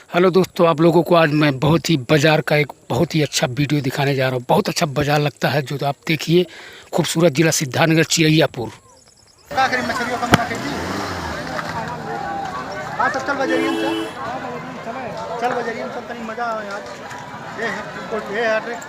Hello दोस्तों, आप लोगों को आज मैं बहुत ही बाज़ार का एक बहुत ही अच्छा वीडियो दिखाने जा रहा हूँ। बहुत अच्छा बाज़ार लगता है जो आप देखिए। खूबसूरत जिला सिद्धार्थनगर चिरैयापुर। मछलियों का मना कीजिए। हाँ तो चल बजरियन चल बजरियन चल तनी मजा आवे आज। ये है ट्रिक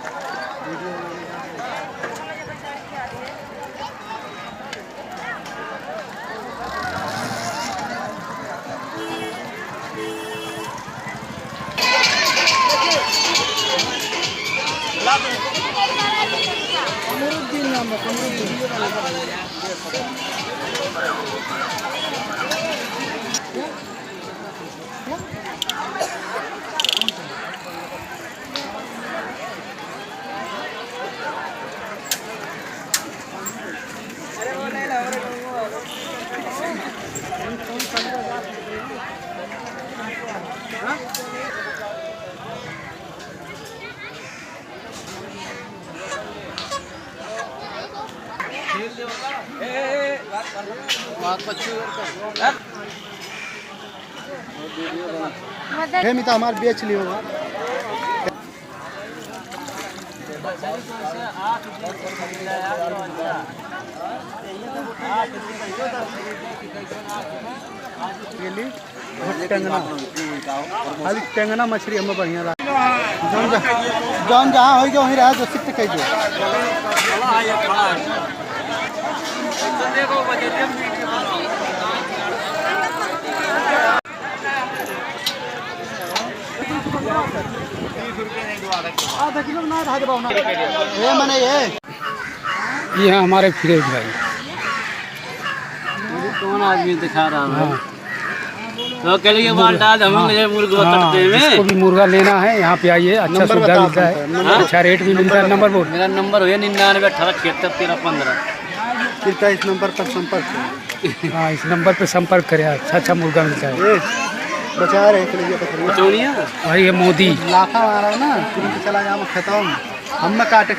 मिता हमारे बेच लियो। खाली टेंगना मछली हमें बढ़िया जौन जहाँ हो वहीं रहा जो सिफ्ट कह आधा किलो ना ये मैंने ये हमारे फिरोज भाई कौन आदमी दिखा रहा है। तो के लिए बाल डाल हम मुर्गा कटते में इसको भी मुर्गा लेना है। यहाँ पे आइए, अच्छा सुविधा मिलता है, अच्छा रेट भी मिलता है। नंबर बोल। मेरा नंबर है 99 18 76 13 15। इस नंबर पर संपर्क करें। हाँ, इस नंबर पे संपर्क करें। अच्छा मुर्गा मिलता है। बचा रहे भाई ये मोदी लाखा मारा ना, चला जाम खत्म हम काटे।